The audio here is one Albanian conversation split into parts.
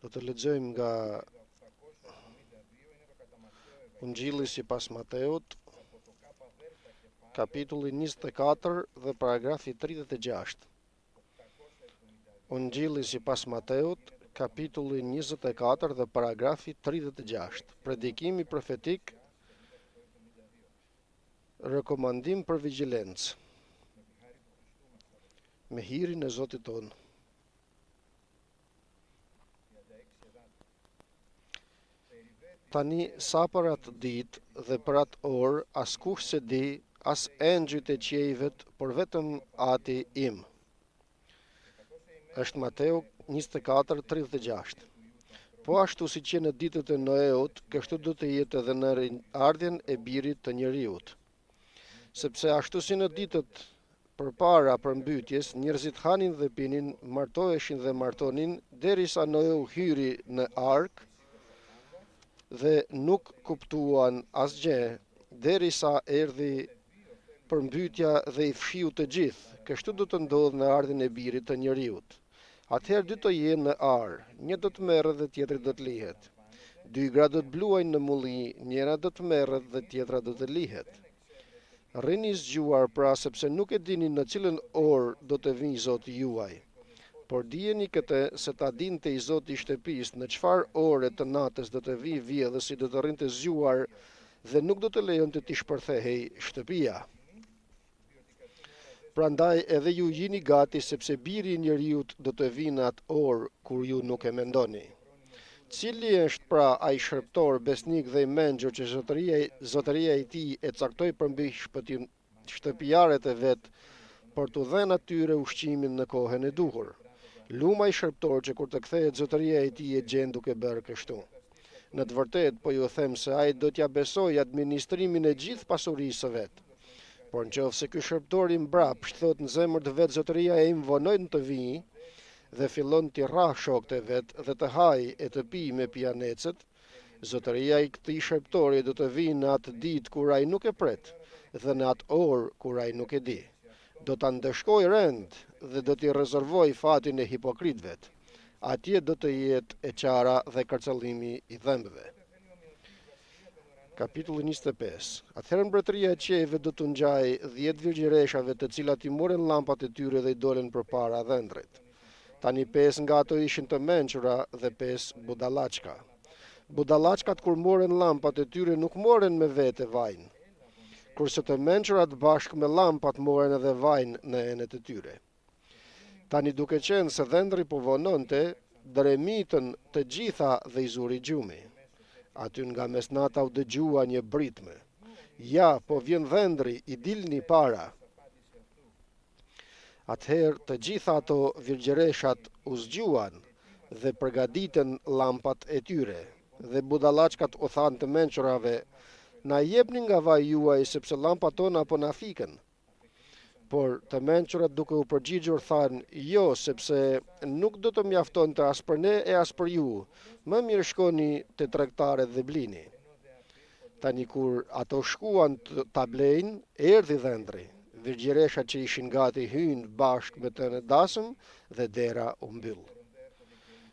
Do të lexojmë nga Ungjilli sipas Mateut, kapitulli 24 dhe paragrafi 36. Ungjilli sipas Mateut, kapitulli 24 dhe paragrafi 36. Predikimi profetik, rekomandim për vigjilencë. Me hirin e Zotit tonë. Tani sa për atë ditë dhe për atë orë, askush se di, as engjëjt e qiejvet, por vetëm Ati im. Është Mateu 24:36. Po ashtu si që në ditët e Noeut, kështu do të jetë edhe në ardhjen e Birit të Njeriut. Sepse ashtu si në ditët përpara përmbytjes, njerëzit hanin dhe pinin, martoheshin dhe martonin, derisa Noeu hyri në ark, dhe nuk kuptuan asgjë, derisa erdhi përmbytja dhe i fshiu të gjithë. Kështu do të ndodhë në ardhin e Birit të Njeriut. Atëherë dy të jenë në ar, një do të merret dhe tjetri do të lihet. Dy gra do të bluajnë në mulli, njëra do të merret dhe tjetra do të lihet. Rrini zgjuar pra, sepse nuk e dini në cilën orë do të vijë Zoti juaj. Por dijeni këtë, se ta dinte i Zoti i shtëpisë në çfarë ore të natës do të vijë vjedhësi, do të rrinte zgjuar dhe nuk do të lejonte të shpërthehej shtëpia. Prandaj edhe ju jini gati, sepse Biri i Njeriut do të vijë në atë orë kur ju nuk e mendoni. Cili është pra ai shërptor, besnik dhe i mençur që zotëria e tij e caktoi përmbi shtëpijarët e vet për t'u dhënë atyre ushqimin në kohën e duhur? Luma i shërptor që kur të kthehet zotëria e tij e gjen duke bërë kështu. Në të vërtetë po ju them se ai do t'ja besojë administrimin e gjithë pasurisë së vet. Por nëse ky shërptor i mbrapsht thot në zemër të vet, zotëria e im vonojnë të vijë, dhe fillon t'i rrah shokët e vet dhe të hajë e të pijë me pijanecët, zotëria i këtij shërptori do të vijë në atë ditë kur ai nuk e pret dhe në atë orë kur ai nuk e di. Do ta ndëshkoj rend dhe do t'i rezervoj fatin e hipokritëve. Atje do të jetë e qara dhe kërcëllimi i dhëmbëve. Kapitulli 25. Atëherë mbretëria e qiejve do të ngjajë 10 virgjëreshave, të cilat i morën llampat e tyre dhe i dolën përpara dhëndrit. Tani 5 nga ato ishin të mençura dhe 5 budallaqka. Budallaqkat kur morën llampat e tyre nuk morën me vete vajin, kurse të mençurat bashkë me llampat morën edhe vajin në enet e tyre. Tani duke qenë se dhëndri po vononte, dremitën të gjitha dhe i zuri gjumi. Aty nga mesnata u dëgjua një britme. Ja, po vjen dhëndri, i dilni para. Atëherë të gjitha ato virgjëreshat u zgjuan dhe përgatitën llampat e tyre, dhe budallaqkat u thanë të mençurave: na jepni nga vaji juaj, sepse llampat tona po na fikën. Por të mençurat duke u përgjigjur thanë: jo, sepse nuk do të mjaftonte as për ne e as për ju. Më mirë shkoni te tregtarët dhe blini. Tani kur ato shkuan ta blejnë, erdhi dhëndri. Virgjëreshat që ishin gati hynë bashkë me të në dasëm dhe dera u mbyll.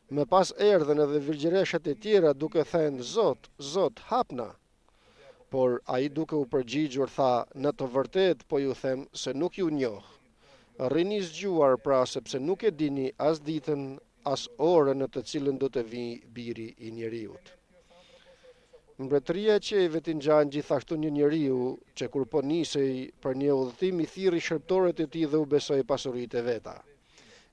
Më pas erdhen edhe virgjëreshat e tjera duke thënë: Zot, Zot, hapna. Por ai duke u përgjigjur tha: në të vërtetë po ju them se nuk ju njoh. Rrini zgjuar pra, sepse nuk e dini as ditën as orën në të cilën do të vijë Biri i Njeriut. Mbretëria e qiejve t'i ngjan gjithashtu një njeriu që kur po nisej për një udhëtim i thirri shërptorët e tij dhe u besoi pasuritë e veta.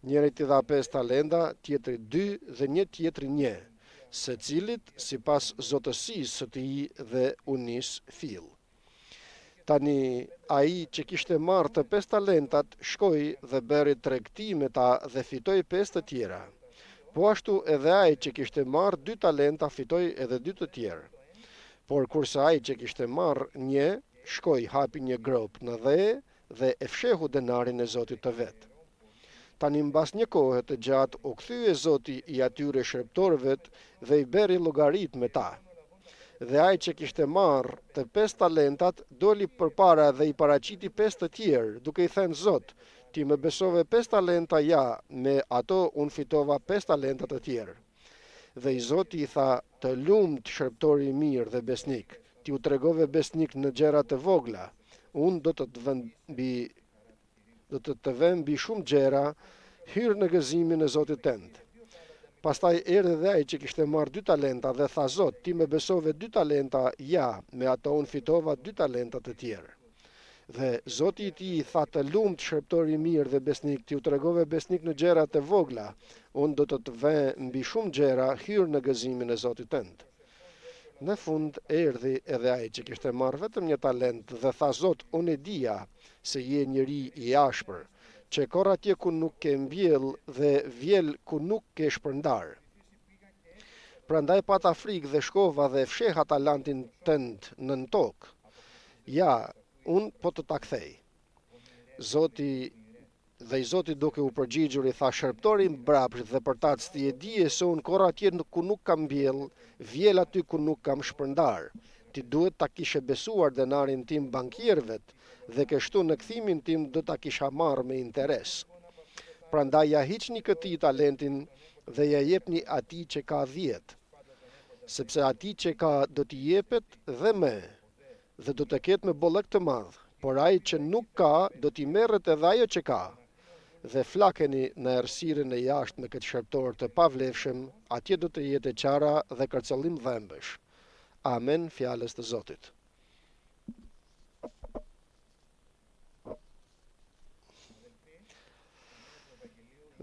Njëri t'i dha 5 talenta, tjetri 2 dhe një tjetri 1. Secilit sipas zotësisë së tij dhe u nis fill. Tani ai që kishte marrë të 5 talentat shkoi dhe bëri tregti me ta dhe fitoi 5 të tjera. Po ashtu edhe ai që kishte marrë 2 talenta fitoi edhe 2 të tjerë. Por kurse ai që kishte marrë 1 shkoi hapi një grop në dhe e fshehu denarin e Zotit të vet. Tani mbas një kohe të gjatë u kthye Zoti i atyre shërptorëve dhe i bëri llogarit me ta. Dhe ai që kishte marrë të 5 talentat doli përpara dhe i paraqiti 5 të tjerë, duke i thënë: Zot, ti më besove 5 talenta, ja, me ato unë fitova 5 talenta të tjerë. Dhe i Zoti i tha, të lumt shërptori i mirë dhe besnik, ti u tregove besnik në gjërat e vogla, unë do të të vëm mbi shumë gjëra, hyrë në gëzimin e Zotit tënd. Pastaj erdhi dhe ai që kishte marrë 2 talenta dhe tha, Zot, ti më besove 2 talenta, ja, me ato unë fitova 2 talenta të tjerë. Dhe Zoti i tij tha, të lumt shërptori i mirë dhe besnik, ti u tregove besnik në gjërat e vogla, unë do të vë mbi shumë gjëra, hyrë në gëzimin e Zotit tënd. Në fund erdhi edhe ai që kishte marrë vetëm 1 talent dhe tha, Zot, unë e dija se je njeri i ashpër, që kor atje ku nuk ke mbjell dhe vjell ku nuk ke shpërndar. Prandaj pata frikë dhe shkova dhe fsheha talentin tënd në tokë. Ja, unë po të ta kthej. I Zoti duke u përgjigjur i tha, shërptori mbrapsht dhe përtac, ti e dije se unë kor atje ku nuk kam mbjell, vjell aty ku nuk kam shpërndar. Ti duhet ta kishe besuar denarin tim bankierëve dhe kështu në kthimin tim do ta kisha marrë me interes. Prandaj ja hiqni këtij talentin dhe ja jepni atij që ka 10, sepse atij që ka do t'i jepet dhe më, dhe do të ketë me bollëk të madh, por ai që nuk ka do t'i merret edhe ajo që ka. Dhe flakeni në errësirën e jashtë me këtë shërptor të pavlefshëm, atje do të jetë qara dhe kërcëllim dhëmbësh. Amen, fjalës të Zotit.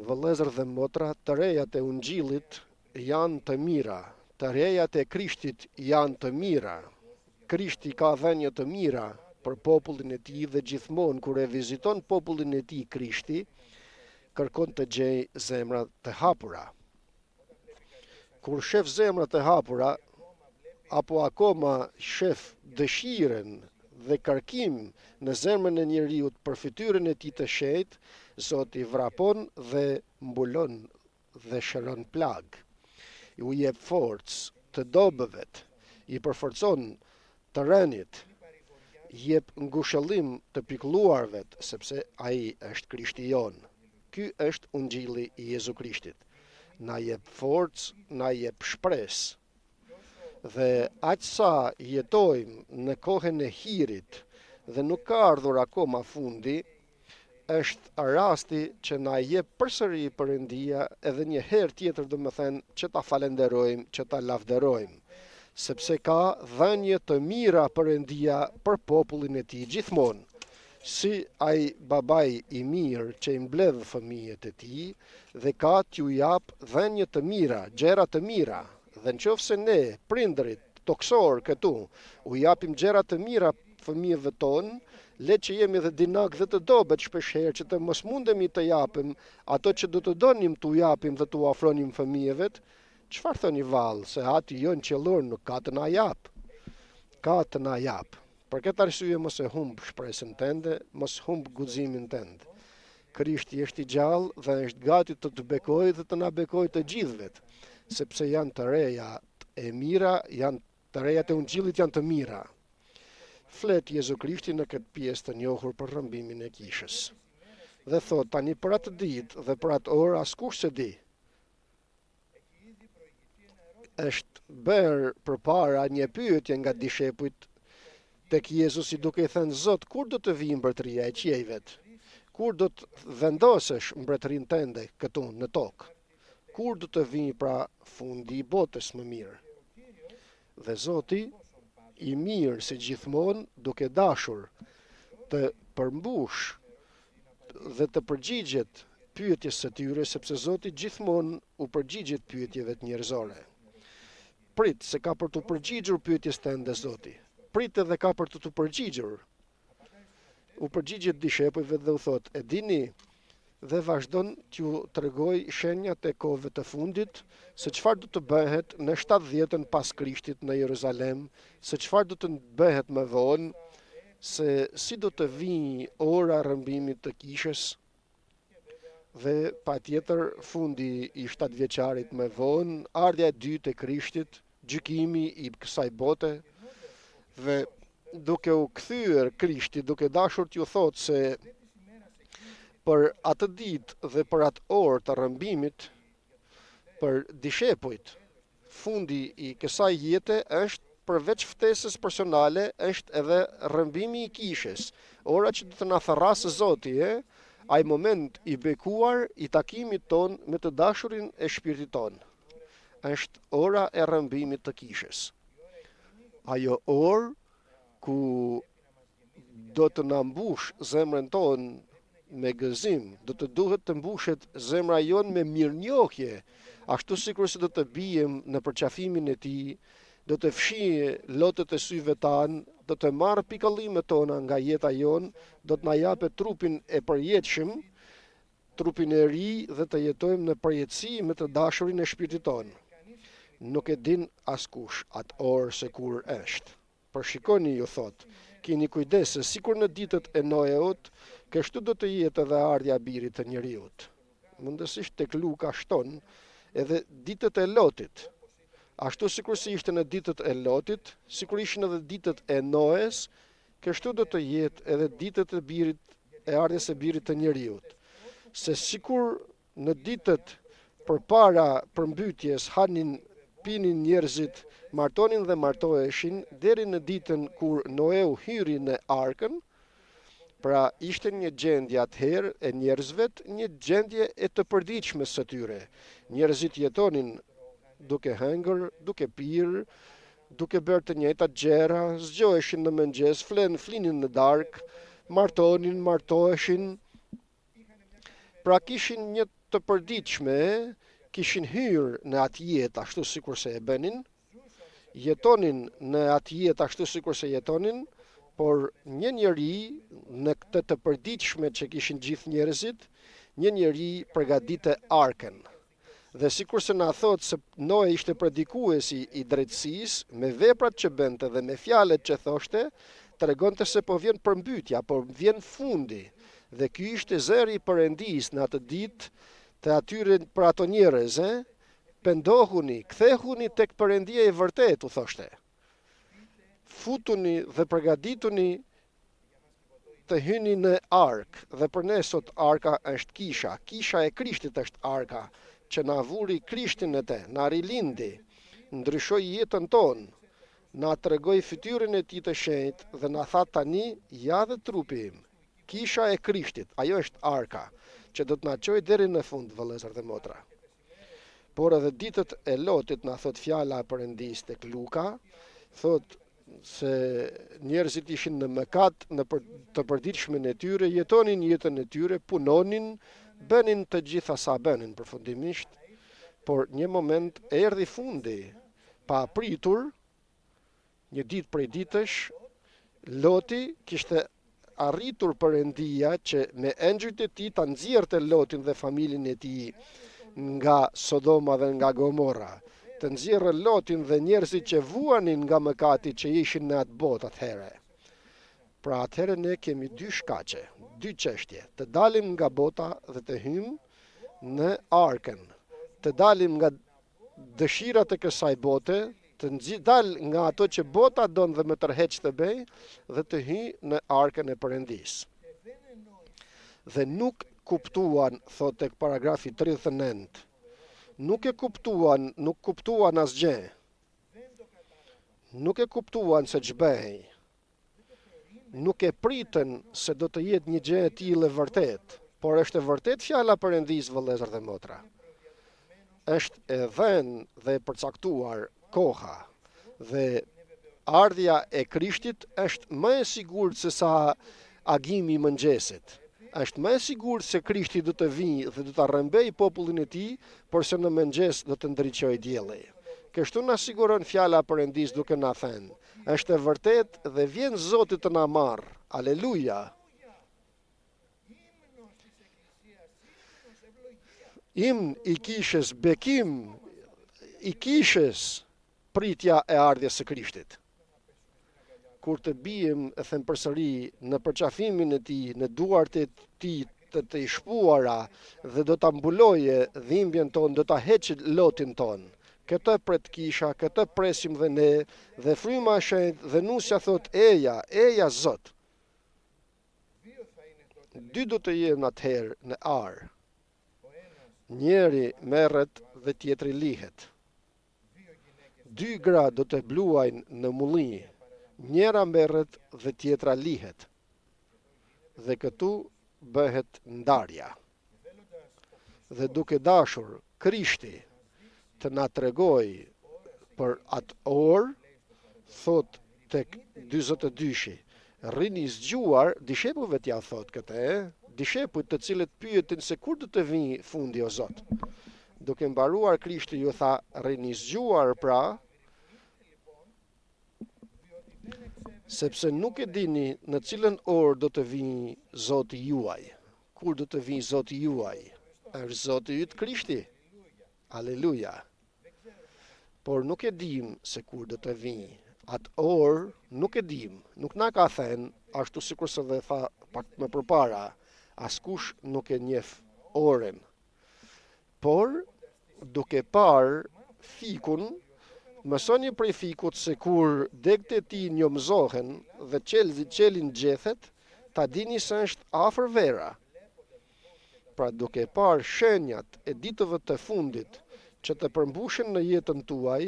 Vëllezër dhe motra, të rejat e Ungjillit janë të mira, të rejat e Krishtit janë të mira. Krishti ka dhënie të mira për popullin e tij dhe gjithmonë kur e viziton popullin e tij Krishti, kërkon të gjej zemra të hapura. Kur shef zemra të hapura, apo akoma shef dëshiren dhe kërkim në zemrën e njeriut për fytyrën e tij të shenjtë, Zoti vrapon dhe mbulon dhe shëron plag. U jep forcë të dobëvet, i përforcon të rënit, jep ngushëllim të pikëlluarve, sepse ai është Krishti jon. Ky është Ungjilli i Jezu Krishtit. Na jep forcë, na jep shpresë. Dhe aq sa jetojmë në kohën e hirit dhe nuk ka ardhur akoma fundi, është rasti që na jep përsëri Perëndia edhe një herë tjetër, domethënë që ta falenderojmë, që ta lavdërojmë, sepse ka dhënie të mira Perëndia për popullin e tij gjithmonë. Si ai babai i mirë që i mbledh fëmijët e tij dhe ka t'ju jap dhënie të mira, gjëra të mira. Dhe nëse ne, prindërit, toksor këtu, u japim gjëra të mira fëmijëve tonë, le që jemi dhe dinak dhe të dobet shpeshherë që të mos mundemi të japim ato që do të donim t'u japim dhe t'u afronim fëmijëve, çfarë thoni vallë, se Ati jon qiellor nuk ka të na jap. Ka të na jap. Për këtë arsye mos e humb shpresën tënde, mos humb guximin tënd. Krishti është i gjallë dhe është gati të të bekojë dhe të na bekojë të gjithëve, sepse janë të reja e mira, janë të rejat e Ungjillit janë të mira. Flet Jezu Krishti në këtë pjesë të njohur për rrëmbimin e kishës. Dhe thot, tani për atë ditë dhe për atë orë askush se di. Është bërë përpara një pyetje nga dishepujt tek Jezusi duke i thënë, Zot, kur do të vijë mbretëria e qiejvet? Kur do të vendosesh mbretërinë tënde këtu në tokë? Kur do të vijë pra fundi i botës më mirë? Dhe Zoti i mirë si gjithmonë, duke dashur të përmbush dhe të përgjigjet pyetjes së tyre, sepse Zoti gjithmonë u përgjigjet pyetjeve të njerëzore. Prit se ka për të përgjigjur pyetjes tënde Zoti. Prit edhe ka për të përgjigjur. U përgjigjet dishepujve dhe u thot, e dini, dhe vazhdon t'ju tregoj shenjat e kohëve të fundit, se çfarë do të bëhet në 70-ën pas Krishtit në Jeruzalem, se çfarë do të bëhet më vonë, se si do të vijë ora rrëmbimit të kishës, dhe patjetër fundi i 7 vjeçarit më vonë, ardha e dytë e Krishtit, gjykimi i kësaj bote, dhe duke u kthyer Krishti, duke dashur t'ju thotë se për atë ditë dhe për atë orë të rrëmbimit, për dishepujt, fundi i kësaj jete është përveç ftesës personale, është edhe rrëmbimi i kishës. Ora që do të na tharrasë Zoti, ai moment i bekuar i takimit ton me të dashurin e shpirtit ton. Është ora e rrëmbimit të kishës. Ajo orë ku do të na mbush zemrën ton me gëzim, do të duhet të mbushet zemra jon me mirënjohje, ashtu sikur se do të bijem në përqafimin e tij, do të fshijë lotët e syve tanë, do të marrë pikallimet tona nga jeta jon, do të na japë trupin e përjetshëm, trupin e ri dhe të jetojmë në përjetësi me të dashurin e shpirtit ton. Nuk e din askush atë orë se kur është. Por shikoni, ju thot, keni kujdes se sikur në ditët e Noeut, kështu do të jetë edhe ardha e Birit të Njeriut. Mundësisht tek Luka shton edhe ditët e Lotit. Ashtu sikur si ishte në ditët e Lotit, sikur ishin edhe ditët e Noes, kështu do të jetë edhe ditët e Birit, e ardhjes së Birit të Njeriut. Se sikur në ditët përpara përmbytjes hanin, pinin njerëzit, martonin dhe martoheshin deri në ditën kur Noeu hyri në arkën. Pra ishte një gjendje atëherë e njerëzve, një gjendje e të përditshme së tyre. Njerëzit jetonin duke hëngër, duke pirë, duke bërë të njëjtat gjëra, zgjoheshin në mëngjes, flinin në darkë, martoheshin. Pra kishin një të përditshme, kishin hyrë në atë jetë ashtu sikur se e bënin, jetonin në atë jetë ashtu sikur se jetonin, por një njeri në këtë të përditshme që kishin gjithë njerëzit, një njeri përgatite arkën. Dhe sikur se na thot se Noe ishte predikuesi i drejtësisë, me veprat që bënte dhe me fjalët që thoshte, tregonte se po vjen përmbytja, po vjen fundi. Dhe ky ishte zëri i Perëndis në atë ditë të atyre për ato njerëz, pendohuni, kthehuni tek Perëndia e vërtet, u thoshte. Futuni dhe përgatituni të hyni në arkë, dhe për ne sot arka është kisha. Kisha e Krishtit është arka, që na vuri Krishtin e te, na rilindi, ndryshoi jetën tonë, na tregoi fytyrën e tij të shenjtë dhe na tha tani ja dhe trupi im. Kisha e Krishtit, ajo është arka, që do të na çojë deri në fund, vëllezër dhe motra. Por edhe ditët e Lotit, na thot fjala e Perëndis tek Luka, thot se njerëzit ishin në mëkat, në të përditshmen e tyre, jetonin jetën e tyre, punonin, bënin të gjitha sa bënin përfundimisht, por një moment erdhi fundi, pa pritur, një ditë prej ditësh, Loti kishte arritur Perëndia që me engjëjt e tij ta nxjerrte Lotin dhe familjen e tij nga Sodoma dhe nga Gomorra, të nxjerrë Lotin dhe njerëzit që vuanin nga mëkati që ishin në atë botë atëherë. Pra atëherë ne kemi dy shkaqe, dy çështje, të dalim nga bota dhe të hymë në arkën, të dalim nga dëshirat e kësaj bote, të dal nga ato që bota don dhe më tërheq të bëj, dhe të hy në arkën e Perëndis. Dhe nuk kuptuan, thot tek paragrafi 39, nuk kuptuan asgjë. Nuk e kuptuan se ç'bëhej. Nuk e pritën se do të jetë një gjë e tillë e vërtet, por është e vërtet fjala e Perëndis, vëllezër dhe motra. Është e dhënë dhe e përcaktuar koha, dhe ardhja e Krishtit është më e sigurt se sa agimi i mëngjesit. Është më e sigurt se Krishti do të vijë dhe do ta rrëmbej popullin e tij, por se në mëngjes do të ndriçojë dielli. Kështu na siguron fjala e Perëndis duke na thënë, është e vërtet dhe vjen Zoti të na marr. Aleluja. Imn i kishës, bekim i kishës, pritja e ardhjes së Krishtit. Kur të bijem, e them përsëri, në përqafimin e tij, në duart e tij të shpuara, dhe do ta mbuloje dhimbjen tonë, do ta heqë Lotin ton. Këtë pret kisha, këtë presim dhe ne, dhe fryma e shenjtë dhe nusja thot eja Zot. Dy do të jenë atëherë në ar. Njeri merret dhe tjetri lihet. dy gra do të bluajnë në mulli, njëra merret dhe tjetra lihet. Dhe këtu bëhet ndarja. Dhe duke dashur Krishti të na tregoj për atë orë, thot tek 42-shi, rrini zgjuar, dishepujve t'ja thot këtë, dishepujt të cilët pyetin se kur do të vinë fundi o Zot. Duke mbaruar Krishti ju tha, rrini zgjuar pra, sepse nuk e dini në cilën orë do të vinë Zoti juaj. Kur do të vinë Zoti juaj? Është Zoti yt Krishti. Aleluja. Por nuk e dim se kur do të vinë. Atë orë nuk e dim, nuk na ka thënë, ashtu sikur se dhe tha pak më përpara, askush nuk e njeh orën. Por duke parë fikun, mësoni prej fikut se kur degët e tij njomzohen dhe qelin gjethet, ta dini se është afër vera. Pra duke parë shenjat e ditëve të fundit që të përmbushin në jetën tuaj,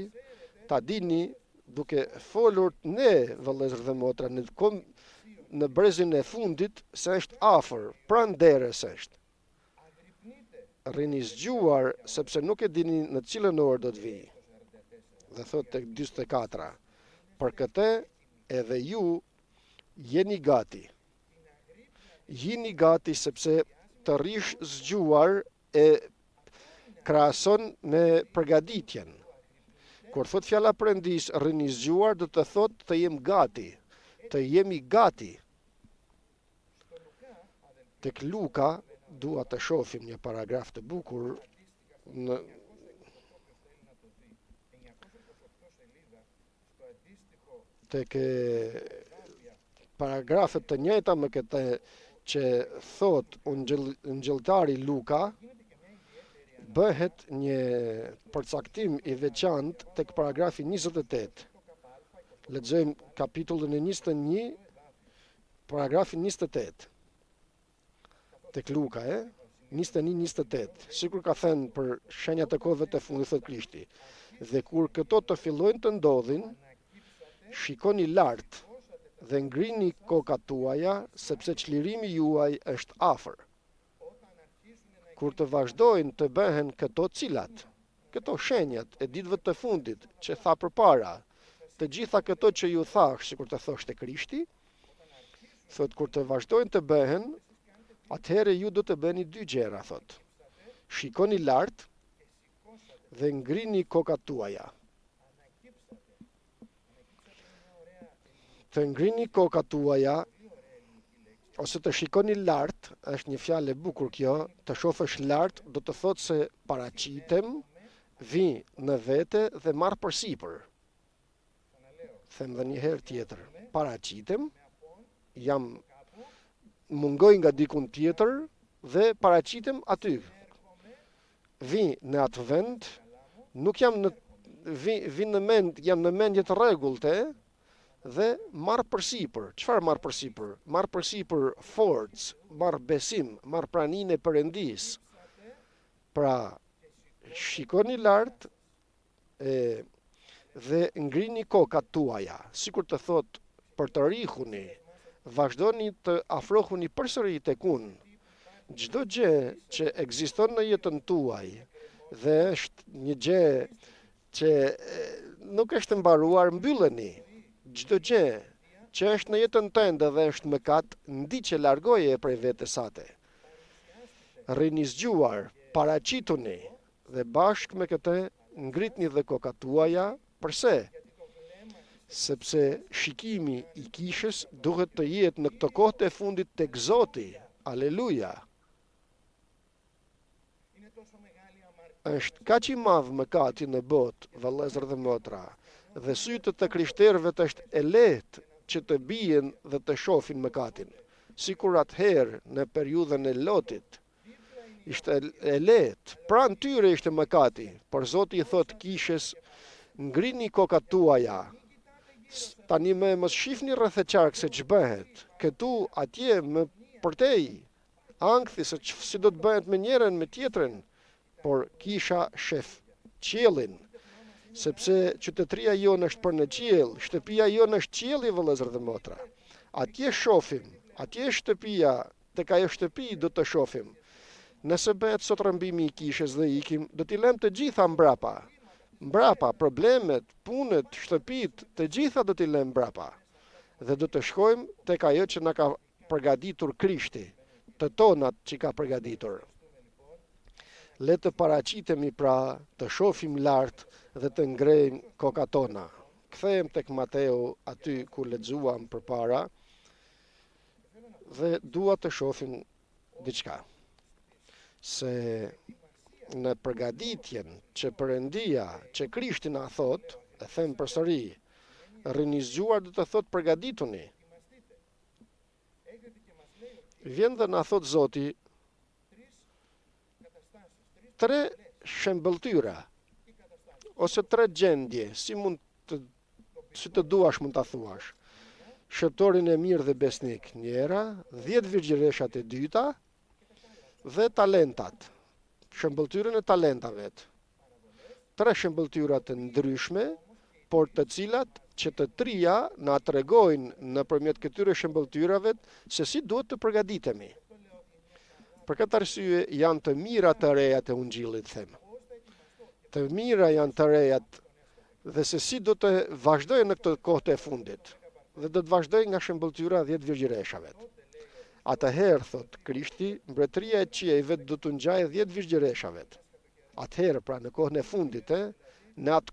ta dini duke folur ne, vëllezër dhe motra, në brezin e fundit, se është afër, pranë derës është. Rrini zgjuar, sepse nuk e dini në cilën orë do të vijë. Dhe thot tek 44, për këtë edhe ju jeni gati. Jini gati sepse të rish zgjuar e krahason me përgatitjen. Kur thot fjala Perëndis rrini zgjuar, do të thot të jem gati, të jemi gati. Tek Luka dua të shohim një paragraf të bukur në tek paragrafet të njëjta me këtë që thot ungjilltari Luka, bëhet një përcaktim i veçantë tek paragrafi 28. Lexojmë kapitullin e 21, paragrafi 28. Tek Luka, 21-28. Sikur ka thënë për shenjat e kohëve të fundit, thot Krishti. Dhe kur këto të fillojnë të ndodhin, shikoni lart dhe ngrini kokat tuaja, sepse çlirimi juaj është afër. Kur të vazhdojnë të bëhen këto cilat, këto shenjat e ditëve të fundit që tha përpara, të gjitha këto që ju thash, sikur të thoshte Krishti, thot kur të vazhdojnë të bëhen, atëherë ju do të bëni dy gjëra, thot. Shikoni lart dhe ngrini kokat tuaja. Të ngrini kokat tuaja, ose të shikoni lart, është një fjalë e bukur kjo, të shohësh lart do të thotë se paraqitem, vi në vete dhe marr përsipër. Them dhe një herë tjetër, paraqitem, jam mungoj nga dikun tjetër dhe paraqitem aty. Vi në atë vend, nuk jam në vi në mend, jam në mendje të rregullte, dhe marr përsipër. Çfarë marr përsipër? Marr përsipër forcë, marr besim, marr praninë e Perëndis. Pra, shikoni lart dhe ngrini kokat tuaja, sikur të thot për të rihuni, vazhdoni të afrohuni përsëri tek unë. Çdo gjë që ekziston në jetën tuaj dhe është një gjë që nuk është mbaruar, mbylleni. Çdo gjë që është në jetën tënde dhe është mëkat, ndiqe, largoje prej vetes sate. Rrini zgjuar, paraqituni dhe bashkë me këtë ngritni dhe kokat tuaja. Përse? Sepse shikimi i kishës duhet të jetë në këto kohë të fundit tek Zoti. Aleluja. Është kaq i madh mëkati në botë, vëllezër dhe motra, dhe sytë të krishterëve është e lehtë që të bien dhe të shohin mëkatin. Sikur atëherë në periudhën e Lotit ishte e lehtë, pranë tyre ishte mëkati, por Zoti i thot kishës, ngrini kokat tuaja. Tani më mos shihni rreth e qark se ç'bëhet. Këtu atje më përtej ankthi se si do të bëhet me njërin me tjetrën, por kisha shef qiellin. sepse qytetëria jonë është për në qiell, shtëpia jonë është qielli, vëllezër dhe motra. Atje shohim, atje shtëpia, tek ajo shtëpi do të shohim. Nëse bëhet sot rrëmbimi i kishës dhe ikim, do t'i lëm të gjitha mbrapa. Mbrapa, problemet, punët, shtëpit, të gjitha do t'i lëm mbrapa. Dhe do të shkojmë tek ajo që na ka përgatitur Krishti, të tonat që ka përgatitur. Le të paraqitemi pra, të shohim lart dhe të ngrejmë kokat tona. Kthehem tek Mateu aty ku lexuam përpara dhe dua të shohim diçka. Se në përgatitjen që Perëndia, që Krishti na thot, e them përsëri, rini zgjuar do të thot përgatituni. Vjen dhe na thot Zoti 3 shembëltyra ose 3 gjendje, si të duash mund ta thuash. Shëptorin e mirë dhe besnik njëra, 10 virgjëreshat e dyta dhe talentat. Shembëltyrën e talentave. 3 shembëltyra të ndryshme, por të cilat që të trija na tregojnë nëpërmjet këtyre shembëltyrave se si duhet të përgatitemi. Për këtë arsye janë të mira të rejat e Ungjillit, them. Të mira janë të rejat dhe se si do të vazhdojnë në këtë kohë të fundit. Dhe do të vazhdojnë nga shembëltyra 10 virgjëreshave. Atëherë, thot Krishti, mbretëria e qiejve do të ngjajë 10 virgjëreshave. Atëherë, pra në kohën e fundit, në atë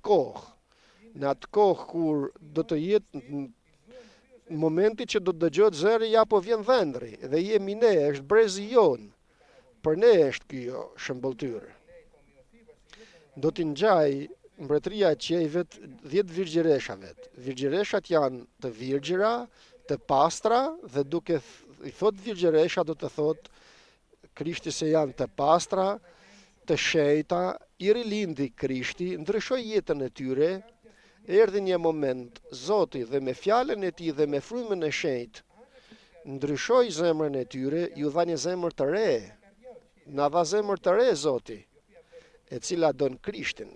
kohë kur do të jetë në momenti që do të dëgjohet zëri, ja po vjen dhëndri, dhe jemi ne, është brezi jon. Për ne është kjo shembëltyrë. Do të ngjajë mbretëria e qiejve 10 virgjëreshave. Virgjëreshat janë të virgjëra, të pastra, dhe duke i thot virgjëresha do të thot Krishti se janë të pastra, të shenjta, i rilindi Krishti, ndryshoi jetën e tyre, erdhi një moment Zoti dhe me fjalën e tij dhe me frymën e shenjtë ndryshoi zemrën e tyre, ju dha një zemër të re. Na dha zemër të re Zoti, e cila don Krishtin,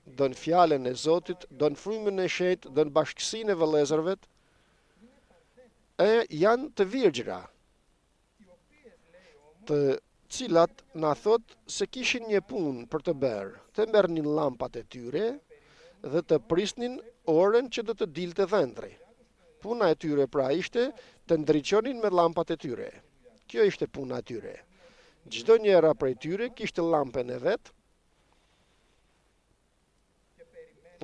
don fjalën e Zotit, don frymën e shenjtë, don bashkësinë e vëllezërve, e janë të virgjëra, të cilat na thot se kishin një punë për të bërë, të merrnin llampat e tyre dhe të prisnin orën që do të dilte dhëndri. Puna e tyre pra ishte të ndriçonin me llampat e tyre. Kjo ishte puna e tyre. Çdo njëra prej tyre kishte llampën e vet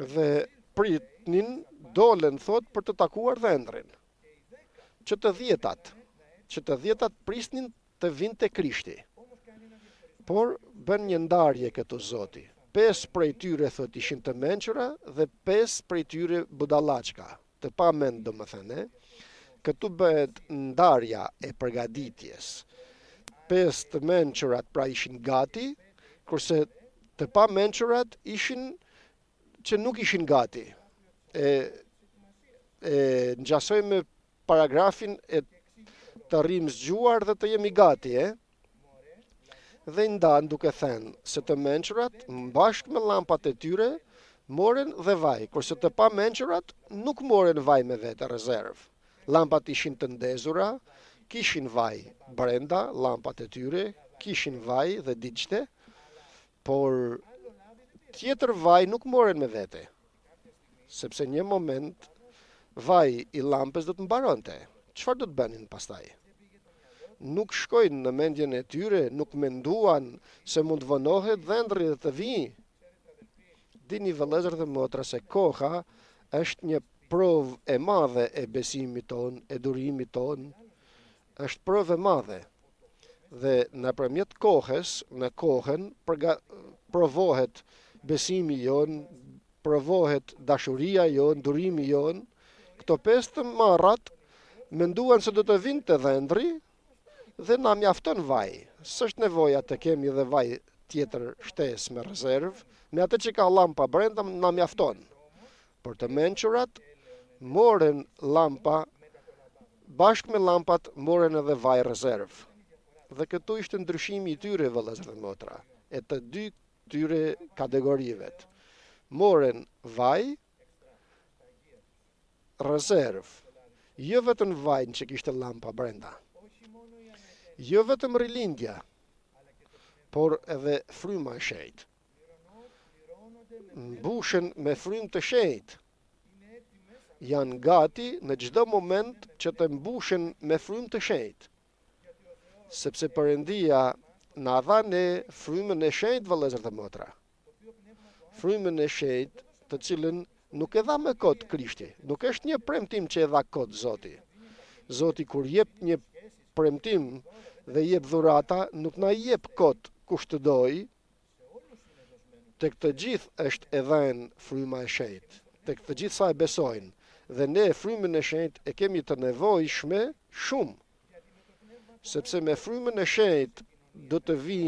dhe pritnin, dolen thot për të takuar dhëndrin. Që të dhjetat prisnin të vinte Krishti. Por bën një ndarje këtu Zoti. 5 prej tyre thot ishin të mençura dhe 5 prej tyre budallaçka, të pa mend domethënë. Këtu bëhet ndarja e përgatitjes. 5 të mençurat pra ishin gati, kurse të pa mençurat ishin që nuk ishin gati. Ngjasoj me paragrafin e të rrim zgjuar dhe të jemi gati, dhe i ndan duke thënë se të mençurat bashkë me llampat e tyre moren dhe vaj, kurse të pa mençurat nuk moren vaj me vete rezervë. Llampat ishin të ndezura, kishin vaj brenda, llampat e tyre kishin vaj dhe diçte, por tjetër vaj nuk moren me vete, sepse një moment vaj i llampës do të mbaronte. Çfarë do të bënin pastaj? Nuk shkojnë në mendjen e tyre, nuk menduan se mund të vënohet dhëndri dhe të vijë. Dini vëllezër dhe motra se koha është një provë e madhe e besimit ton, e durimit ton, është provë e madhe. Dhe nëpërmjet kohës, në kohën provohet besimi jon, provohet dashuria jon, durimi jon. Këto 5 të marrat menduan se do të vinte dhëndri dhe na mjafton vaj. S'është nevoja të kemi dhe vaj tjetër shtesë me rezervë, me atë që ka llampa brenda na mjafton. Por të mençurat moren llampa, bashkë me llampat moren edhe vaj rezervë. Dhe këtu ishte ndryshimi i tyre, vëllezër dhe motra, e të dy tyre kategorive. moren vaj, rezerv. Jo vetëm vajin që kishte lampa brenda. Jo vetëm rilindja, por edhe fryma e shenjtë. Mbushen me frymë të shenjtë. Janë gati në çdo moment që të mbushen me frymë të shenjtë. Sepse Perëndia na dha ne frymën e shenjtë, vëllezër dhe motra. Frymën e shenjtë, të cilën nuk e dha me kot Krishti. Nuk është një premtim që e dha kot Zoti. Zoti kur jep një premtim dhe jep dhurata, nuk na jep kot kush të doj. Tek të gjithë është e dhënë fryma e shenjtë. Tek të gjithë sa e besojnë. Dhe ne frymën e shenjtë e kemi të nevojshme shumë. Sepse me frymën e shenjtë do të vi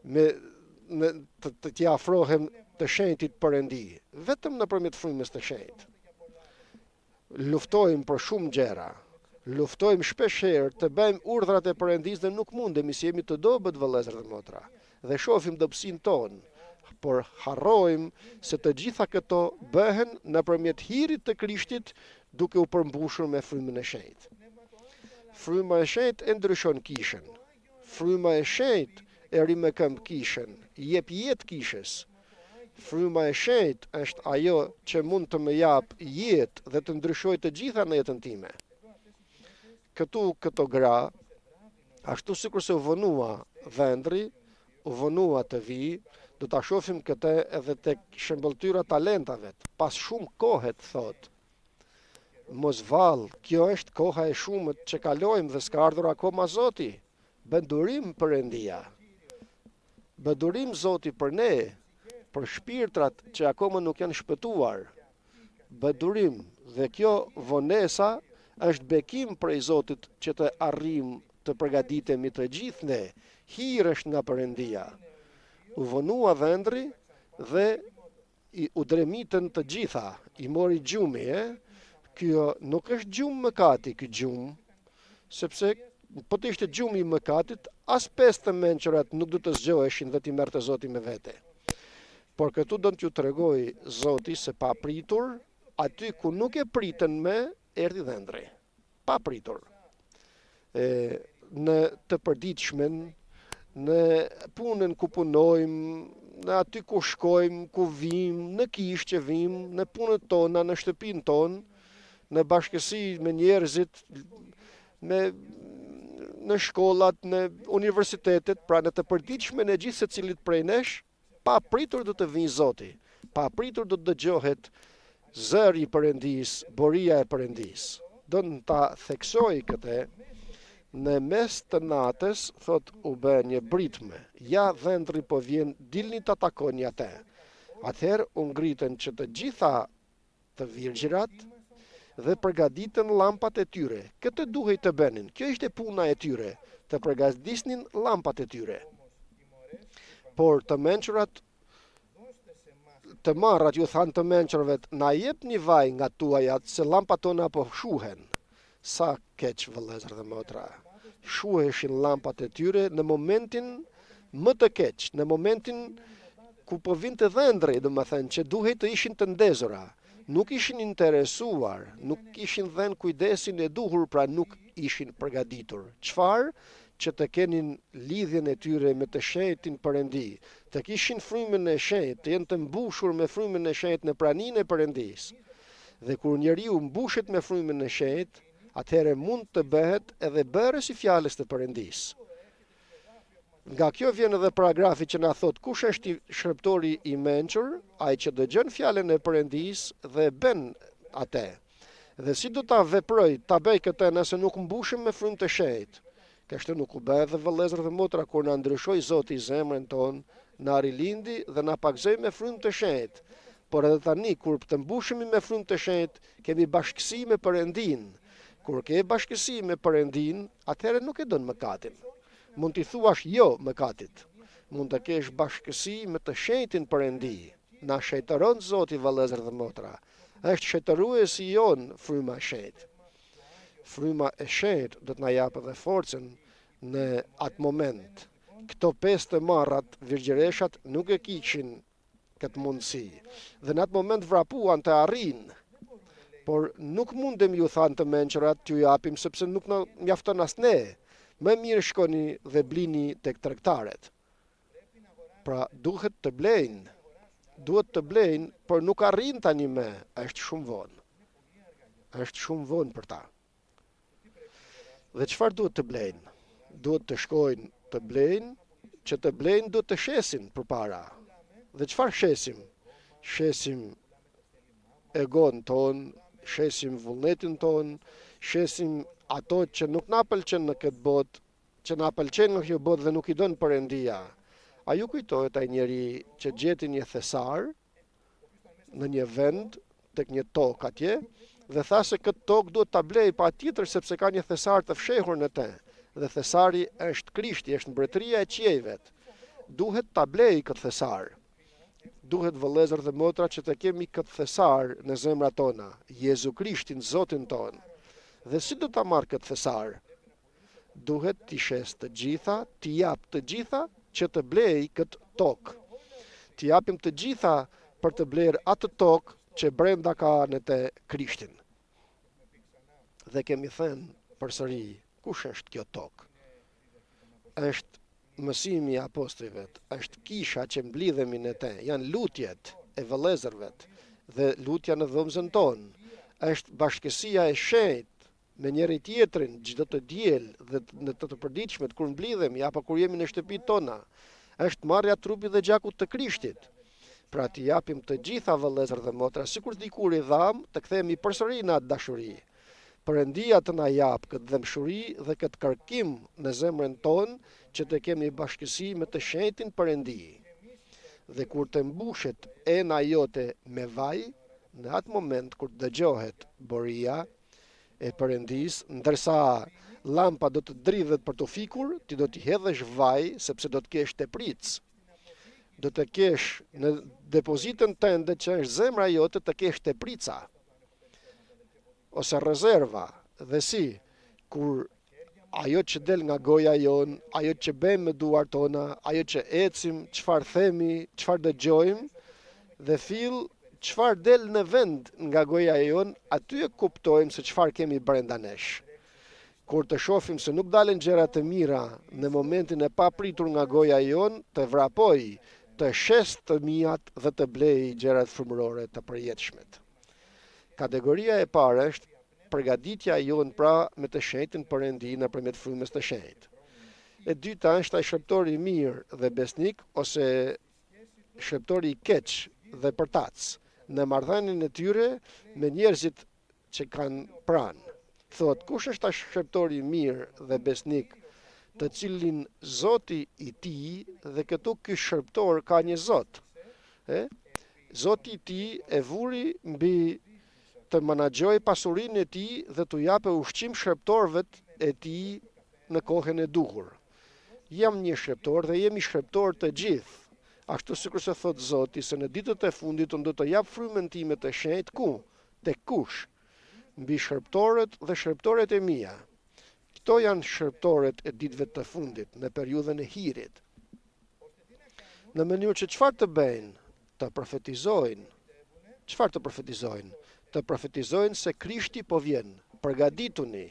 të t'i afrohem të shenjtit Perëndi, vetëm nëpërmjet frymës të shenjtë. Luftojmë për shumë gjëra. Luftojmë shpeshherë të bëjmë urdhrat e Perëndisë dhe nuk mundemi, si jemi të dobët, vëllezër dhe motra. Dhe shohim dobësinë tonë, por harrojmë se të gjitha këto bëhen nëpërmjet hirit të Krishtit, duke u përmbushur me frymën e shenjtë. Fryma e shenjtë e ndryshon kishën. Fryma e shenjtë e rimëkëmb kishën, jep jetë kishës. Fryma e shenjtë është ajo që mund të më jap jetë dhe të ndryshojë të gjitha në jetën time. Këto gra, ashtu sikur se u vonua vendri, u vonua të vi, do ta shohim këtë edhe tek shëmbëltyra talentave. Pas shumë kohet, thot, mos vall, kjo është koha e shumët që kalojmë dhe s'ka ardhur akoma Zoti. Bëndurim Perëndia. Bëndurim Zoti për ne, për shpirtrat që akoma nuk janë shpëtuar. Bëndurim, dhe kjo vonesa është bekim prej Zotit që të arrim të përgatitemi të gjithë ne. Hir është nga Perëndia. U vonua vendri dhe u dremitën të gjitha. I mori gjumi, Kjo nuk është gjumë mëkati, ky gjumë, sepse po të ishte gjumi i mëkatit, as 5 të mençurat nuk do të zgjoheshin dhe t'i merrte Zoti me vete. Por këtu do t'ju tregoj Zoti se pa pritur, aty ku nuk e pritën me, erdhi dhëndri. Pa pritur. Në të përditshmen, në punën ku punojmë, në aty ku shkojmë, ku vim, në kishë që vim, në punët tona, në shtëpinë tonë, në bashkësi me njerëzit, në shkollat, në universitetet, pra në të përditshmen e gjithë secilit prej nesh, pa pritur do të vinë Zoti, pa pritur do të dëgjohet zëri i Perëndis, boria e Perëndis. Do në ta theksoj këtë, në mes të natës, thot u bë një britme, ja dhëndri po vjen, dilni ta takoni atë. Atëherë u ngritën që të gjitha të virgjërat dhe përgatitën llampat e tyre. Këtë duhej të bënin. Kjo ishte puna e tyre, të përgatisnin llampat e tyre. Por të mençurat, të marrat ju thanë të mençurve, na jep një vaj nga tuajat, se llampat tona po shuhen. Sa keq, vëllezër dhe motra. Shuheshin llampat e tyre në momentin më të keq, në momentin ku po vinte dhëndri, domethënë që duhej të ishin të ndezura. Nuk ishin interesuar, nuk ishin dhënë kujdesin e duhur, pra nuk ishin përgatitur. Çfarë? Që të kenin lidhjen e tyre me të shenjtin Perëndi, të kishin frymën e shenjtë, të jenë të mbushur me frymën e shenjtë në praninë e Perëndis. Dhe kur njeriu mbushet me frymën e shenjtë, atëherë mund të bëhet edhe bërës i fjalës të Perëndis. Nga kjo vjen edhe paragrafi që na thot kush është shërptori i mençur, ai që dëgjon fjalën e Perëndis dhe bën atë. Dhe si do ta veproj, ta bëj këtë nëse nuk mbushem me frymë të shenjtë. Kështu nuk u bë edhe vëllezër dhe motra kur na ndryshoi Zoti zemrën tonë, na rilindi dhe na pagzoi me frymë të shenjtë. Por edhe tani kur të mbushemi me frymë të shenjtë, kemi bashkësi me Perëndin. Kur ke bashkësi me Perëndin, atëherë nuk e don mëkatin. Mund t'i thuash jo mëkatit. Mund të kesh bashkësi me të shenjtin Perëndi. Na shejtëron Zoti, vëllezër dhe motra. Është shejtëruesi jon fryma e shenjtë. Fryma e shenjtë do të na japë edhe forcën në atë moment. Këto 5 të marrat virgjëreshat nuk e kishin këtë mundësi. Dhe në atë moment vrapuan të arrin, por nuk mundem ju thanë të menqërat t'ju japim sepse nuk në mjafton as ne. Më mirë shkoni dhe blini tek tregtaret. Pra duhet të blejnë, por nuk arrin tani më, është shumë vonë. Është shumë vonë për ta. Dhe çfarë duhet të blejnë? Duhet të shkojnë të blejnë, që të blejnë duhet të shesin përpara. Dhe çfarë shesim? Shesim egon ton, shesim vullnetin ton, shesim ato që nuk na pëlqen në këtë botë, që na pëlqen në kjo botë dhe nuk i don Perëndia. A ju kujtohet ai njeri që gjeti një thesar në një vend tek një tokë atje dhe tha se këtë tokë duhet ta blej patjetër sepse ka një thesar të fshehur në të. Dhe thesari është Krishti, është mbretëria e qiejvet. Duhet ta blej këtë thesar. Duhet vëllezër dhe motra që të kemi këtë thesar në zemrat tona, Jezu Krishtin, Zotin ton. Dhe si do ta marr këtë thesar? Duhet t'i shes të gjitha, t'i jap të gjitha që të blej këtë tokë. T'i japim të gjitha për të bler atë tokë që brenda ka në të Krishtin. Dhe kemi thënë përsëri, kush është kjo tokë? Është mësimi i apostujve, është kisha që mblidhemi në te, janë lutjet e vëllezërvet dhe lutja në dhomzën tonë, është bashkësia e shenjtë me njëri tjetrin çdo të diel dhe në të përditshmet kur mblidhemi apo kur jemi në shtëpitë tona, është marrja trupit dhe gjakut të Krishtit. Pra t'i japim të gjitha vëllezër dhe motra, sikur dikur i dham, të kthehemi përsëri në atë dashuri. Perëndia të na jap këtë dëmshuri dhe këtë kërkim në zemrën tonë që të kemi bashkësi me të shenjtin Perëndi. Dhe kur të mbushet ena jote me vaj, në atë moment kur dëgjohet boria e Perëndis, ndërsa lampa do të dridhet për të fikur, ti do t'i hedhësh vaj sepse do të kesh tepric. Do të kesh në depozitën tënde që është zemra jote të kesh teprica ose rezerva. Dhe si, kur ajo që del nga goja jon, ajo që bëjmë me duart tona, ajo që ecim, çfarë themi, çfarë dëgjojmë, dhe fill çfarë del në vend nga goja jon, aty e kuptojmë se çfarë kemi brenda nesh. Kur të shohim se nuk dalen gjëra të mira në momentin e papritur nga goja jon, të vrapoj, të shes të mijat dhe të blej gjërat frymërore të përjetshmet. Kategoria e parë është përgatitja jon pra me të shenjtin Perëndi nëpërmjet frymës të shenjtë. E dyta është ai shërptori i mirë dhe besnik ose shërptori i keq dhe përtac në marrëdhënien e tyre me njerëzit që kanë pranë. Thot, kush është ai shërptori i mirë dhe besnik të cilin Zoti i tij dhe këtu ky shërptor ka një Zot. Zoti i tij e vuri mbi të menaxhoj pasurinë e tij dhe t'u japë ushqim shërptorëve e tij në kohën e duhur. Jam një shërptor dhe jemi shërptor të gjithë. Ashtu sikur se thot Zoti se në ditët e fundit unë do të jap frymën time të shenjtë ku? Tek kush? Mbi shërptorët dhe shërptoret e mia. Këto janë shërptoret e ditëve të fundit në periudhën e hirit. Në mënyrë që çfarë të bëjnë? Të profetizojnë. Çfarë të profetizojnë? Të profetizojnë se Krishti po vjen. Përgatituni.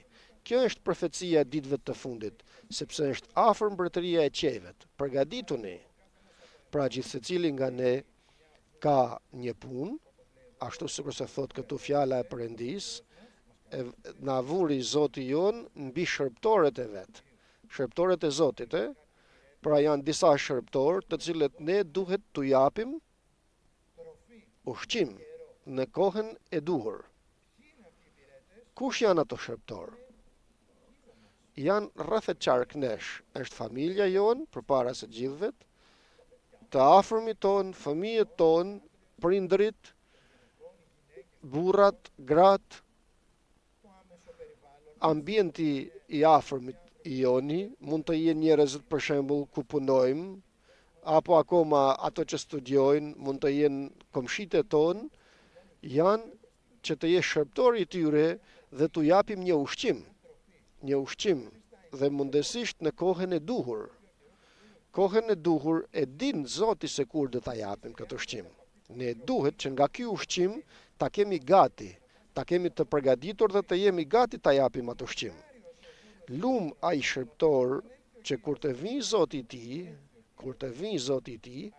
Kjo është profecia e ditëve të fundit, sepse është afër mbretëria e qiejvet. Përgatituni. Pra gjithsecili nga ne ka një punë, ashtu sikur se thot këtu fjala e Perëndis, na vuri Zoti jon mbi shërptorët e vet. Shërptorët e Zotit, pra janë disa shërptorë të cilët ne duhet t'u japim ushqim në kohën e duhur. Kush janë ato shërptorë? Janë rreth e qark nesh, është familja jon përpara së gjithëve, të afërmit ton, fëmijët ton, prindrit, burrat, gratë, ambienti i afërmit i joni, mund të jenë njerëz për shembull ku punojmë, apo akoma ato që studiojnë, mund të jenë komshitë tonë, janë që të jesh shërptori i tyre dhe t'u japim një ushqim dhe mundësisht në kohën e duhur. Kohën e duhur e din Zoti se kur do ta japim këtë ushqim. Ne duhet që nga ky ushqim ta kemi gati, ta kemi të përgatitur dhe të jemi gati ta japim atë ushqim. Lum ai shërptor që kur të vinë Zoti i tij,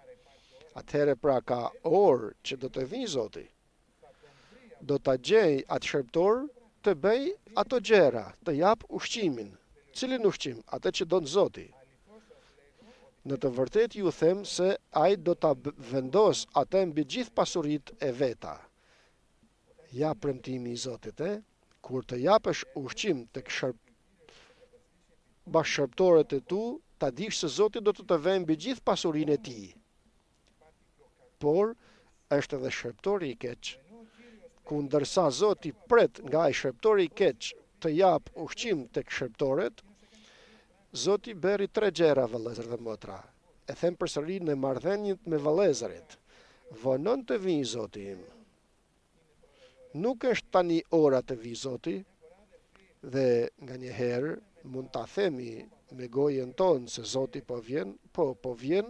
atëherë pra ka orë që do të vinë Zoti. Do ta gjej atë shërptor të bëj ato gjëra, të jap ushqimin. Cilin ushqim? Atë që don Zoti. Në të vërtetë ju them se ai do ta vendos atë mbi gjithë pasuritë e veta. Ja premtimi i Zotit, kur të japësh ushqim tek bashkëshërptorët e tu, ta dish se Zoti do të vënë mbi gjithë pasurinë e tij. Por është edhe shërptori i keq, ku ndërsa Zoti pret nga ai shërptori i keq të jap ushqim tek shërptorët, Zoti bëri 3 gjëra, vëllezër dhe motra. E them përsëri në marrëdhënien me vëllezërit. Vonon të vijë Zoti im. Nuk është tani ora të vijë Zoti, dhe nganjëherë mund ta themi me gojën tonë se Zoti po vjen, po vjen,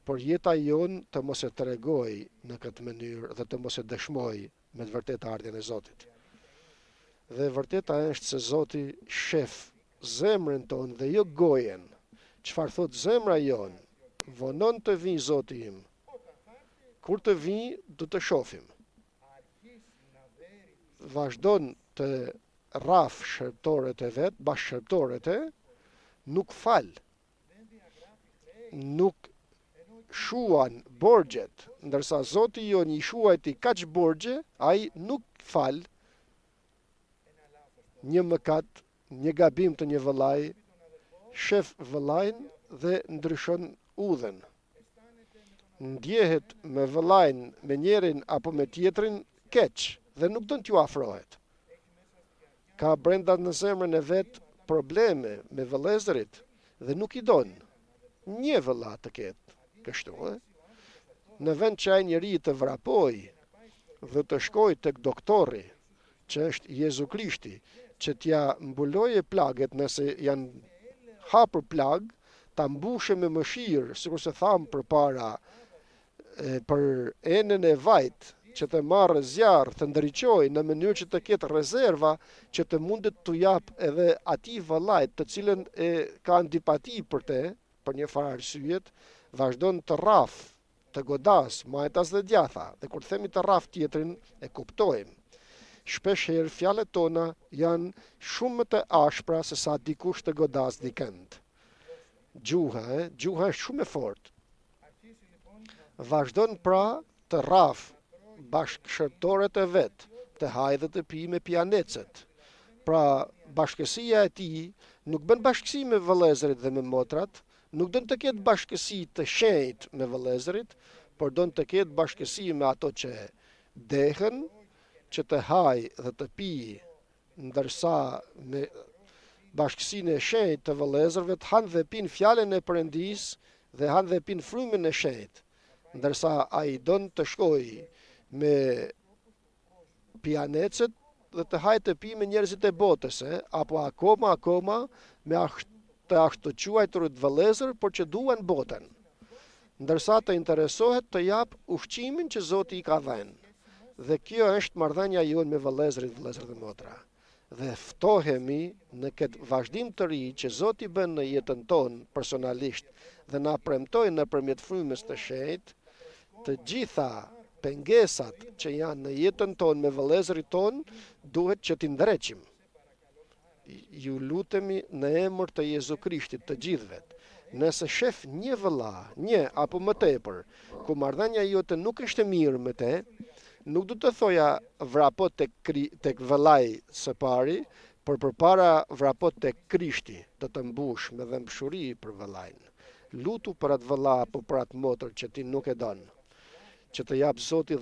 por jeta jon të mos e tregoj në këtë mënyrë dhe të mos e dëshmoj me të vërtetë ardhjen e Zotit. Dhe vërteta është se Zoti shef zemrën tonë dhe jo gojen. Çfarë thot zemra jon? Vonon të vijë Zoti im. Kur të vijë, do të shohim. Vazhdon të rraf shërptorët e vet, bashkëshërptorët e, nuk fal. Nuk shuan borxhet, ndërsa Zoti jon i shuajti kaq borxhe, ai nuk fal një mëkat, një gabim të një vëllai, shef vëllain dhe ndryshon udhën. Ndjehet me vëllain, me njërin apo me tjetrin keq dhe nuk don t'ju afrohet. Ka brenda në zemrën e vet probleme me vëllezërit dhe nuk i don. Një vëlla të ketë kështu, në vend që ai njeri të vrapoj dhe të shkoj tek doktori, që është Jezu Krishti, që t'ja mbuloje plaget nëse janë hapur plag, ta mbushe me mëshirë, sikur se tham përpara, për enën e vajt, që të marrë zjarr, të ndriçojë në mënyrë që të ketë rezerva, që të mundet t'u jap edhe atij vëllait të cilën e ka antipati për te, për një farë arsyet, vazhdon të rraf, të godas, majtas dhe djatha. Dhe kur themi të rraf tjetrin, e kuptojmë. Shpesh herë fjalët tona janë shumë më të ashpra se sa dikush të godas dikënd. Gjuha është shumë e fortë. Vazhdon pra të rraf bashkëshërptorët e vet, të hajë dhe të pi me pianecet. Pra bashkësia e tij nuk bën bashkësi me vëllezërit dhe me motrat, nuk don të ketë bashkësi të shenjtë me vëllezërit, por don të ketë bashkësi me ato që dehen, që të hajë dhe të pi, ndërsa me bashkësinë e shenjtë të vëllezërve të hanë dhe pinë fjalën e Perëndis dhe hanë dhe pinë frymën e shenjtë, ndërsa ai don të shkojë me pianecet dhe të hajë të pi me njerëzit e botës, apo akoma me të ashtu quajturit vëllezër, por që duan botën, ndërsa të interesohet të jap ushqimin që Zoti i ka dhënë. Dhe kjo është marrëdhënia jonë me vëllezërit, vëllezër dhe motra. Dhe ftohemi në këtë vazhdim të ri që Zoti bën në jetën tonë personalisht dhe na premtoi nëpërmjet frymës të shenjtë, të gjitha pengesat që janë në jetën tonë me vëllezërit tonë duhet që t'i ndreqim. Ju lutemi në emër të Jezu Krishtit të gjithëve. Nëse shef një vëlla, një apo më tepër, ku marrëdhënia jote nuk është e mirë me te, nuk du të thoja vrapot tek vëllai së pari, por përpara vrapot tek Krishti, të mbush me dëmshuri për vëllain. Lutu për atë vëlla apo për atë motër që ti nuk e don, që të jap Zoti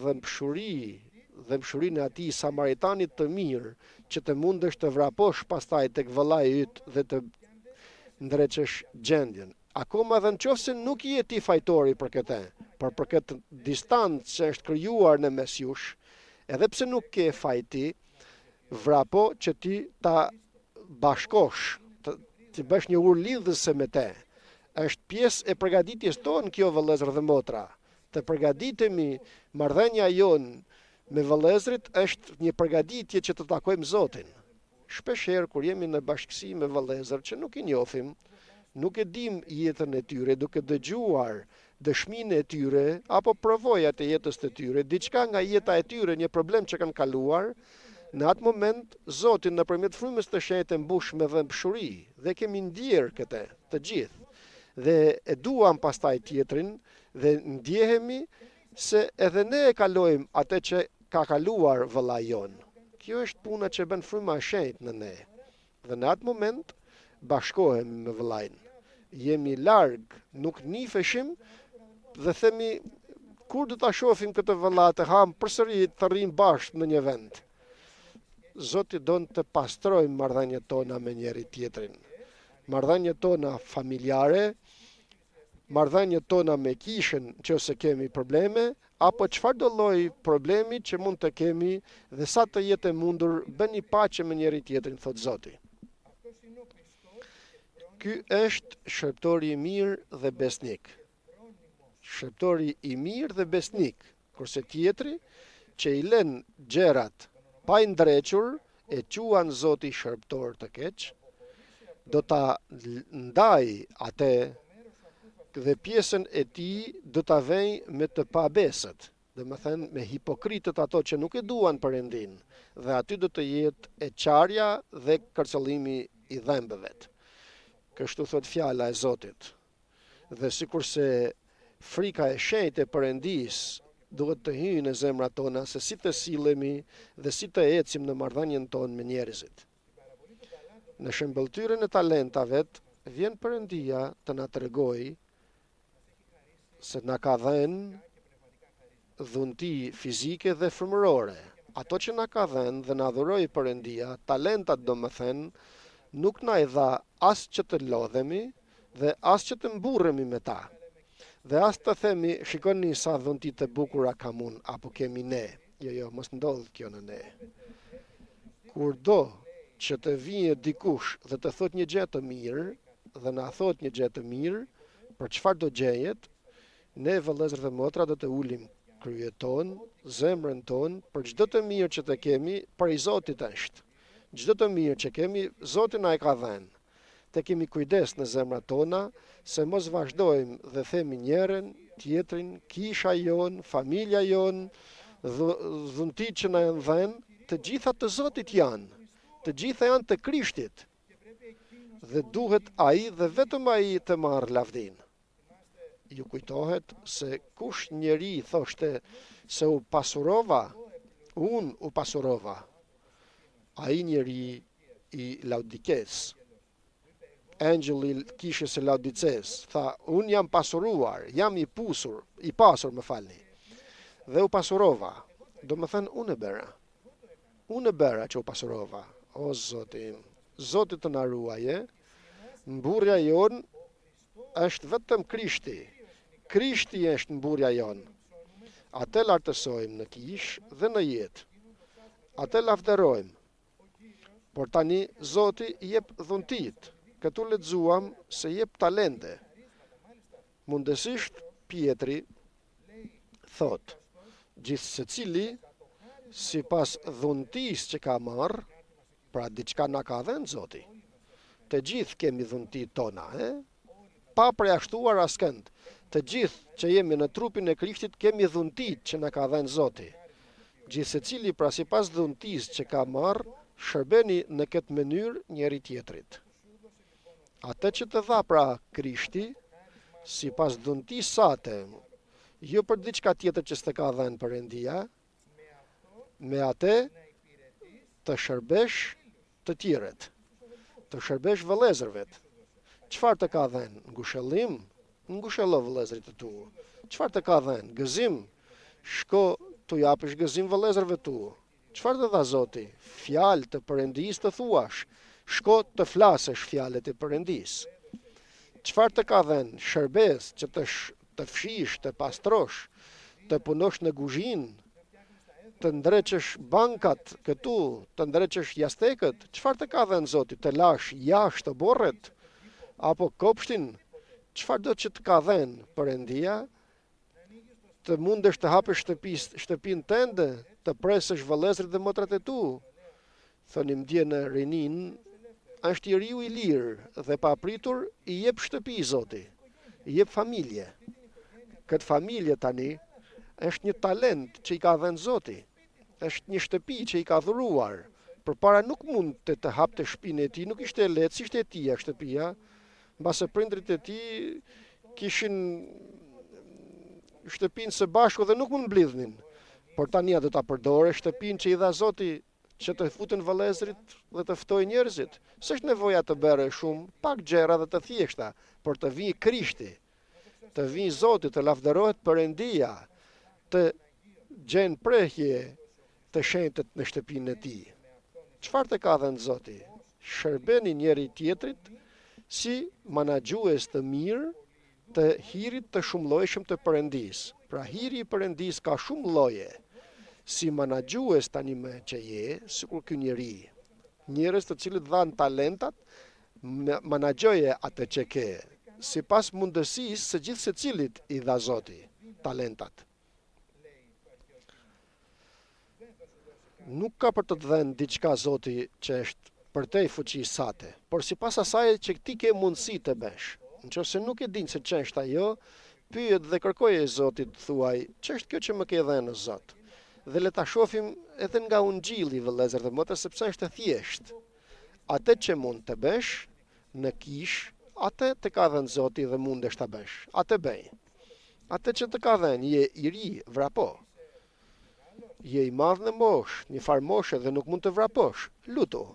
dëmshurinë e atij samaritanit të mirë, që të mundesh të vraposh pastaj tek vëllai yt dhe të ndreqesh gjendjen. Akoma dhe në qoftë se nuk je ti fajtori për këtë, por për këtë distancë që është krijuar në mes jush, edhe pse nuk ke fajti, vrapo që ti ta bashkosh, të bësh një urë lidhëse me te. Është pjesë e përgatitjes tonë kjo, vëllezër dhe motra, të përgatitemi. Marrëdhënia jonë me vëllezërit është një përgatitje që të takojmë Zotin. Shpeshherë kur jemi në bashkësi me vëllezër që nuk i njohim, nuk e dim jetën e tyre, duke dëgjuar dëshminë e tyre apo provojat e jetës të tyre, diçka nga jeta e tyre, një problem që kanë kaluar, në atë moment Zoti nëpërmjet frymës të shenjtë mbush me dëmshuri dhe kemi ndjer këtë të gjithë. Dhe e duam pastaj tjetrin dhe ndjehemi se edhe ne e kalojmë atë që ka kaluar vëllai jon. Kjo është puna që bën fryma e shenjtë në ne. Dhe në atë moment bashkohemi me vëllain. Jemi larg, nuk nifeshim dhe themi kur do ta shohim këtë vëlla të ham përsëri të rrim bashkë në një vend. Zoti don të pastrojmë marrëdhëniet tona me njëri tjetrin. Marrëdhëniet tona familjare, marrëdhëniet tona me kishën nëse kemi probleme, apo çfarë do lloj problemi që mund të kemi dhe sa të jetë e mundur bëni paqe me njëri tjetrin, thot Zoti. Ky është shërptori i mirë dhe besnik. Shërptori i mirë dhe besnik, kurse tjetri që i lën gjërat pa i ndrequr e quan Zoti shërptor të keq, do ta ndaj atë dhe pjesën e tij do ta vej me të pabesët, domethënë me hipokritët ato që nuk e duan Perëndin, dhe aty do të jetë e qarja dhe kërcëllimi i dhëmbëve. Kështu thot fjala e Zotit. Dhe sikurse frika e shenjtë e Perëndis duhet të hyjë në zemrat tona se si të sillemi dhe si të ecim në marrëdhënien tonë me njerëzit. Në shëmbëltyrën e talentave vjen Perëndia të na tregojë se na ka dhënë dhunti fizike dhe frymërore. Ato që na ka dhënë dhe na dhuroi Perëndia, talentat domethënë, nuk na i dha as që të lodhemi dhe as që të mburremi me ta. Dhe as të themi, shikoni sa dhunti të bukura kam unë, apo kemi ne. Jo, mos ndodh kjo në ne. Kur do që të vijë dikush dhe të thot një gjë të mirë, dhe na thot një gjë të mirë, për çfarë do gjejet, ne vëllezër dhe motra do të ulim kryet ton, zemrën ton, për çdo të mirë që të kemi, për i Zotit është. Çdo të mirë që kemi, Zoti na e ka dhënë. Të kemi kujdes në zemrat tona, se mos vazhdojmë dhe themi njërin, tjetrin, kisha jon, familja jon, dhuntit që na janë dhënë, të gjitha të Zotit janë, të gjitha janë të Krishtit. Dhe duhet ai dhe vetëm ai të marrë lavdin. Ju kujtohet se kush njeri thoshte se u pasurova, unë u pasurova, ai njeri i Laudikes. Angjëlli kishës së Laudices tha, unë jam pasuruar, jam i pasur më falni. Dhe u pasurova, do më thënë unë e bera që u pasurova. O Zoti të na ruaje, mburrja jon është vetëm Krishti. Krishti është mburrja jon. Atë lartësojmë në kishë dhe në jetë. Atë lavderojmë. Por tani Zoti jep dhuntit. Këtu lexuam se jep talente. Mundësisht Pietri thot, gjithë secili sipas dhuntisë që ka marrë, pra diçka na ka dhënë Zoti. Të gjithë kemi dhuntit tona, pa përjashtuar askënd. Të gjithë që jemi në trupin e Krishtit kemi dhuntit që na ka dhënë Zoti. Gjithë secili pra sipas dhuntisë që ka marrë, shërbeni në këtë mënyrë njëri tjetrit. Atë që të dha pra Krishti, sipas dhuntisë sate, jo për diçka tjetër që s'të ka dhënë Perëndia, me atë të shërbesh të tjerët, të shërbesh vëllezërvet. Çfarë të ka dhënë? Ngushëllim? Ngushëllo vëllezërit e tu. Çfarë të ka dhënë? Gëzim? Shko tu japësh gëzim vëllezërve tu. Çfarë të dha Zoti? Fjalë të Perëndisë të thuash. Shko të flasësh fjalët e Perëndisë. Çfarë të ka dhënë? Shërbes që të fshish, të pastrosh, të punosh në kuzhinë, të ndreqësh bankat këtu, të ndreqësh jastekët. Çfarë të ka dhënë Zoti? Të lash jashtë borret apo kopshtin? Çfarë do që të ka dhënë Perëndia? të mundesh të hapësh shtëpinë tënde, të presësh vëllezërit dhe motrat e tu. Thonim dje në rinin, është njeriu i lirë dhe pa pritur i jep shtëpi Zoti, i jep familje. Këtë familje tani është një talent që i ka dhënë Zoti, është një shtëpi që i ka dhuruar. Përpara nuk mund të hapte shtëpinë e tij, nuk ishte e lehtë, si ishte e tij shtëpia, mbase prindrit e tij kishin shtëpinë së bashku dhe nuk mund mblidhnin. Por tani do ta përdore shtëpinë që i dha Zoti që të futen vëllezërit dhe të ftoj njerëzit. S'është nevoja të bëre shumë, pak gjëra dhe të thjeshta, por të vijë Krishti, të vijë Zoti, të lavdërohet Perëndia, të gjen prehje të shenjtët në shtëpinë e tij. Çfarë të ka dhënë Zoti? Shërbeni njëri tjetrit si menaxhues të mirë të hirit të shumëllojshëm të Perëndisë. Pra hiri i Perëndisë ka shumë lloje. Si menaxhues tani më që je, sikur ky njeri, njerëz të cilët dhanë talentat, menaxhoje atë që ke, sipas mundësisë së gjithë secilit i dha Zoti talentat. Nuk ka për të dhënë diçka Zoti që është për te fuqi sate, por sipas asaj që ti ke mundësi të bësh. Nëse nuk e din se ç'është ajo, pyet dhe kërkoje Zotit, thuaj, ç'është kjo që më ke dhënë Zot? Dhe le ta shohim edhe nga Ungjilli, vëllezër dhe motra, sepse është e thjeshtë. Atë që mund të bësh në kish, atë të ka dhënë Zoti dhe mundesh ta bësh. Atë bëj. Atë që të ka dhënë, je i ri, vrapo. Je i madh në moshë, një farë moshe dhe nuk mund të vraposh. Lutu.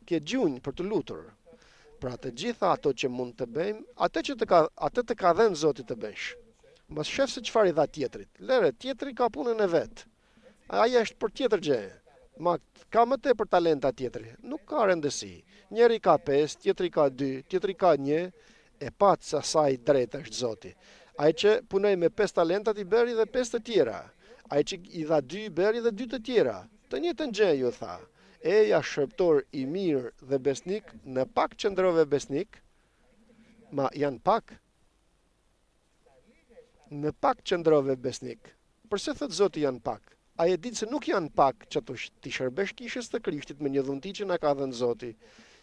Ke gjunjë për të lutur. Pra të gjitha ato që mund të bëjmë, atë të ka dhënë Zoti të bësh. Mos shef se çfarë i dha tjetrit. Lere, tjetri ka punën e vet. Ai është për tjetër gjë. Ma ka më tepër talenta tjetri. Nuk ka rëndësi. Njëri ka 5, tjetri ka 2, tjetri ka 1, e pat se asaj drejt është Zoti. Ai që punoi me 5 talentat i bëri dhe 5 të tjera. Ai që i dha 2 i bëri dhe 2 të tjera. Të njëjtën gjë ju tha. Eja shërptor i mirë dhe besnik, në pak qëndrove besnik, ma janë pak. Në pak qëndrove besnik. Përse thët Zoti janë pak? A e ditë se nuk janë pak që ti shërbesh kishës të Krishtit me një dhunti që na ka dhënë Zoti,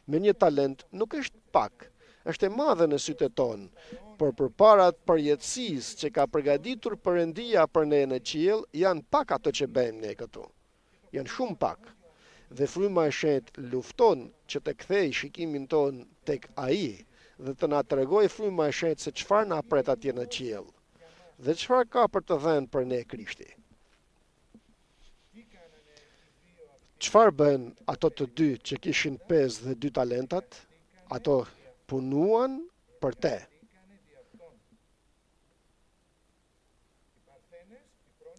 me një talent, nuk është pak. Është e madhe në sytë tonë, por përpara përjetësisë që ka përgatitur Perëndia për ne në qiell, janë pak ato që bëjmë ne këtu. Janë shumë pak. Dhe fryma e shenjtë lufton që të kthej shikimin ton tek ai dhe të na tregojë fryma e shenjtë se çfarë na pret atje në qiell dhe çfarë ka për të dhënë për ne Krishti. Çfarë bën ato të dy që kishin 5 dhe 2 talentat? Ato punuan për te.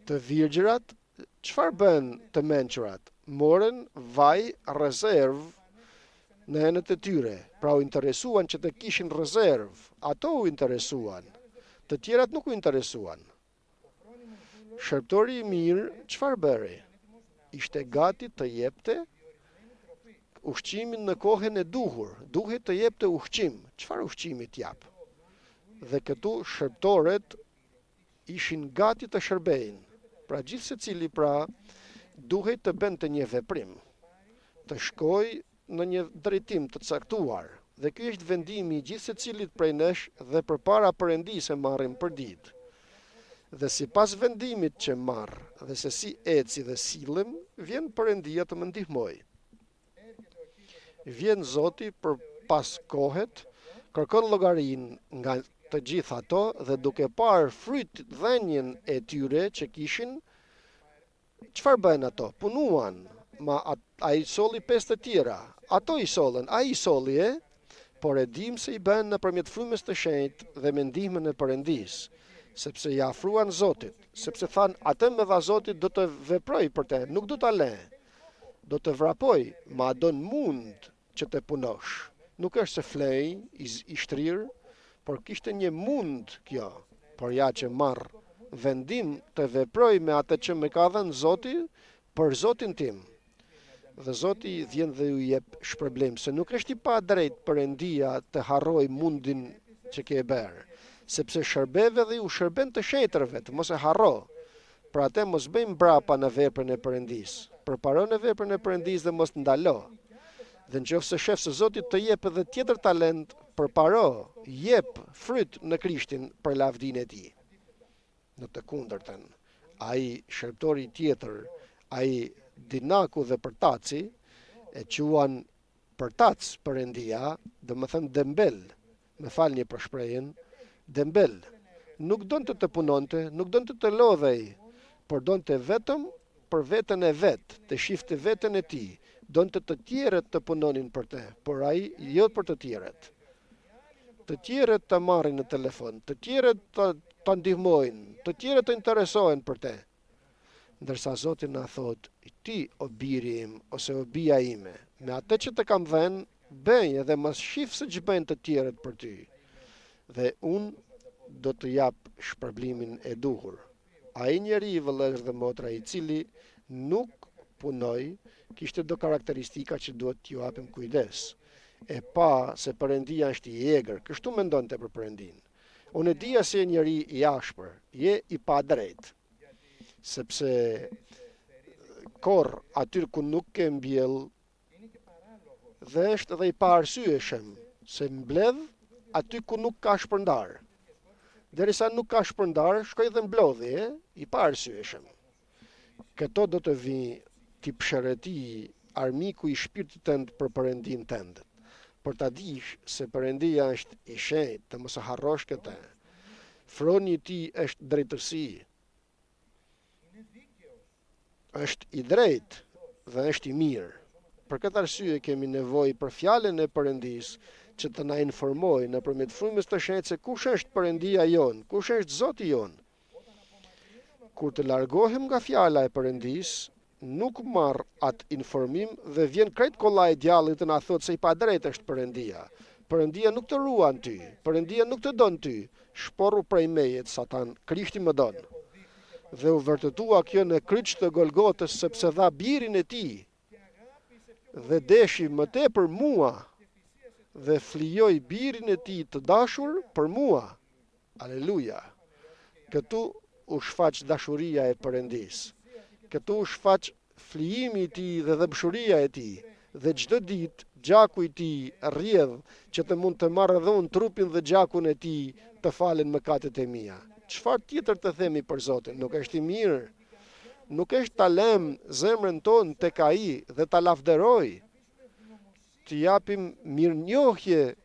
Të virgjërat, çfarë bën të mençurat? Morën vaj rezerv në enët e tyre, pra u interesuan që të kishin rezerv, ato u interesuan, të tjerat nuk u interesuan. Shërptori i mirë, çfarë bëri? Ishte gati të jepte ushqimin në kohën e duhur, duhet të jepte ushqim, çfarë ushqimi t'jap? Dhe këtu shërptorët ishin gati të shërbejnë, pra gjithë secili duhet të bënte një veprim, të shkoj në një drejtim të caktuar, dhe ky është vendimi i gjithë secilit prej nesh dhe përpara Perëndisë marrim për ditë. Dhe sipas vendimit që marr dhe se si eci dhe sillem, vjen Perëndia të më ndihmojë. Vjen Zoti për pas kohet, kërkon llogarinë nga të gjitha ato dhe duke parë fryt dhenjen e tyre që kishin, çfarë bën ato? Punuan, ma ai solli 5 të tjera. Ato i sollën, ai i solli, por e dim se i bën nëpërmjet frymës të shenjtë dhe me ndihmën e Perëndisë, sepse ja afruan Zotit, sepse than atë me dha Zotit do të veproj për te, nuk do ta lë. Do të vrapoj, ma do në mund që të punosh. Nuk është se flej, i shtrirë, por kishte një mund kjo, por ja që marr vendim të veproj me atë që më ka dhënë Zoti për Zotin tim. Dhe Zoti vjen dhe ju jep shpërblim, se nuk është i pa drejt Perëndia të harroj mundin që ke bërë, sepse shërbeve dhe ju shërben të shetërve, të mos e harro. Për atë mos bëjmë brapa në veprën e Perëndis. Përparo në veprën e Perëndis dhe mos ndalo. Dhe nëse shef se Zoti të jep edhe tjetër talent, përparo, jep fryt në Krishtin për lavdinë e tij. Në të kundërtën, ai shërptori tjetër, ai dinaku dhe përtaci, e quan përtac Perëndia, domethënë dembel, me falni për shprehjen, dembel. Nuk donte të punonte, nuk donte të lodhej, por donte vetëm për veten e vet, të shifte veten e tij, donte të tjerët të punonin për të, por ai jo për të tjerët. Të tjerët të marrin në telefon, të tjerët të ndihmojnë, të tjerët të interesohen për te. Ndërsa Zoti na thot, ti o biri im ose o bia ime, me atë që të kam dhënë, bëj edhe mos shif se ç'bëjnë të tjerët për ty. Dhe unë do të jap shpërblimin e duhur. Ai njeri vëllezër dhe motra i cili nuk punoi, kishte do karakteristika që duhet t'ju japim kujdes. E pa se Perëndia është i egër, kështu mendonte për Perëndin. Unë e dija se njeri i ashpër, je i padrejt, sepse korr aty ku nuk ke mbjell dhe është edhe i pa arsyeshëm, se mbledh aty ku nuk ka shpërndar. Derisa nuk ka shpërndar, shkoj dhe mblodhi, i pa arsyeshëm. Këto do të vi ti pëshëreti armiku i shpirtit tënd për Perëndin tënd. Për ta dish se Perëndia është i shenjtë, të mos e harrosh këtë. Froni i tij është drejtësi. Është i drejtë dhe është i mirë. Për këtë arsye kemi nevojë për fjalën e Perëndis që të na informojë nëpërmjet frymës të shenjtë se kush është Perëndia jon, kush është Zoti jon. Kur të largohem nga fjala e Perëndis, nuk marr atë informim dhe vjen krejt kollaj djallit të na thotë se i padrejt është Perëndia. Perëndia nuk të ruan ty, Perëndia nuk të don ty. Shporru prej meje, Satan, Krishti më don. Dhe u vërtetua kjo në kryq të Golgotës sepse dha birin e tij dhe deshi më tepër mua dhe flijoi birin e tij të dashur për mua. Aleluja. Këtu u shfaq dashuria e Perëndis. Këtu u shfaq flijimi i tij dhe dëmshuria e tij. Dhe çdo ditë gjaku i tij rrjedh që të mund të marrë edhe unë trupin dhe gjakun e tij të falen mëkatet e mia. Çfarë tjetër të themi për Zotin? Nuk është i mirë? Nuk është ta lëm zemrën tonë tek ai dhe ta lavderoj? Të japim mirënjohje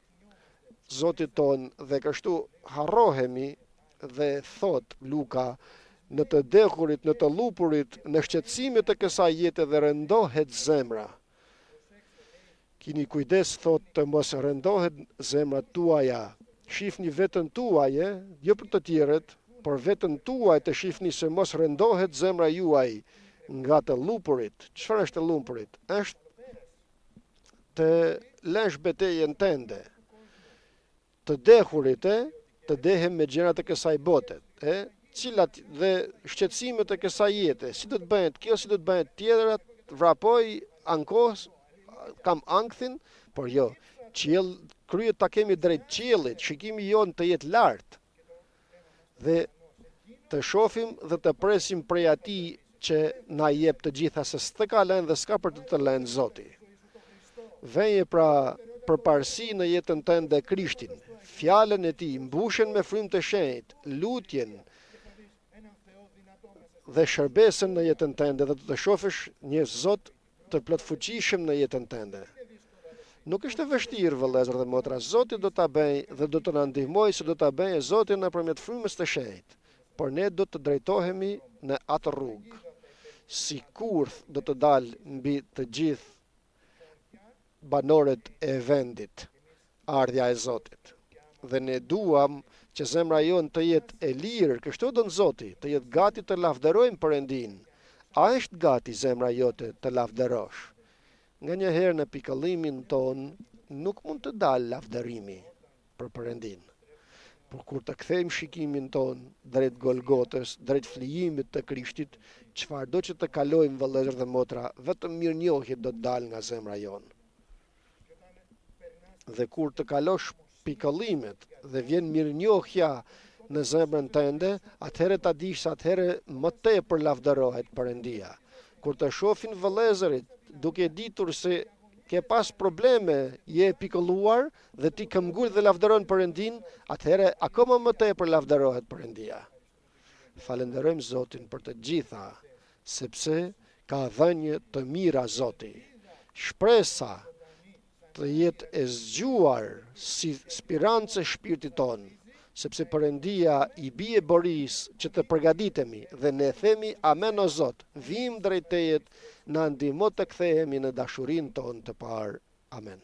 Zotit ton dhe kështu harrohemi dhe thot Luka, në të dekurit, në të lupurit, në shqetësimet e kësaj jete dhe rëndohet zemra. Kini kujdes, thot, të mos rëndohet zemra tuaja. Shifni vetën tuaje, jo për të tjerët, por vetën tuaj të shifni se mos rëndohet zemra juaj nga të lupurit. Çfarë është të lupurit? Është të lësh betejën tënde. Të dehurit, të dehem me gjërat e kësaj bote, cilat dhe shqetësimet e kësaj jete, si do të bëhet kjo, si do të bëhet tjetër, vrapoj ankos, kam ankthin, por jo, qiell kryet ta kemi drejt qiellit, shikimi jon të jetë lart. Dhe të shohim dhe të presim prej atij që na jep të gjitha, se s'të ka lënë dhe s'ka për të lënë Zoti. Veje pra përparësi në jetën tënde Krishtin, fjalën e tij, mbushen me frymë të shenjtë, lutjen dhe shërbesën në jetën tënde dhe të shohësh një Zot të plotfuqishëm në jetën tënde. Nuk është e vështirë, vëllezër dhe motra, Zoti do ta bëjë dhe do të na ndihmojë se do ta bëjë Zoti nëpërmjet frymës të shenjtë. Por ne do të drejtohemi në atë rrugë. Si kurth do të dalë mbi të gjithë banorët e vendit, ardhja e Zotit. Dhe ne duam që zemra jonë të jetë e lirë, kështu do në Zoti, të jetë gati të lavderojmë Perëndin. A është gati zemra jote të lavderosh? Nga një herë në pikëllimin ton nuk mund të dalë lavderimi për Perëndin. Por kur të kthejmë shikimin ton drejt Golgotës, drejt flijimit të Krishtit, çfarëdo që të kalojmë, vëllezër dhe motra, vetëm mirënjohje do të dalë nga zemra jonë. Dhe kur të kalosh pikëllimet dhe vjen mirënjohja në zemrën tënde, atëherë ta dish se atëherë më tepër lavdërohet Perëndia. Kur të shohin vëllezërit duke ditur se ke pas probleme, je pikëlluar dhe ti këmbgul dhe lavdëron Perëndin, atëherë akoma më tepër lavdërohet Perëndia. Falenderojmë Zotin për të gjitha, sepse ka dhënë të mira Zoti. Shpresa të jetë e zgjuar si spirancë e shpirtit ton, sepse Perëndia i bie Boris që të përgatitemi dhe ne themi amen o Zot, vim drejt tejet, na ndihmo të kthehemi në dashurinë tonë të parë. Amen.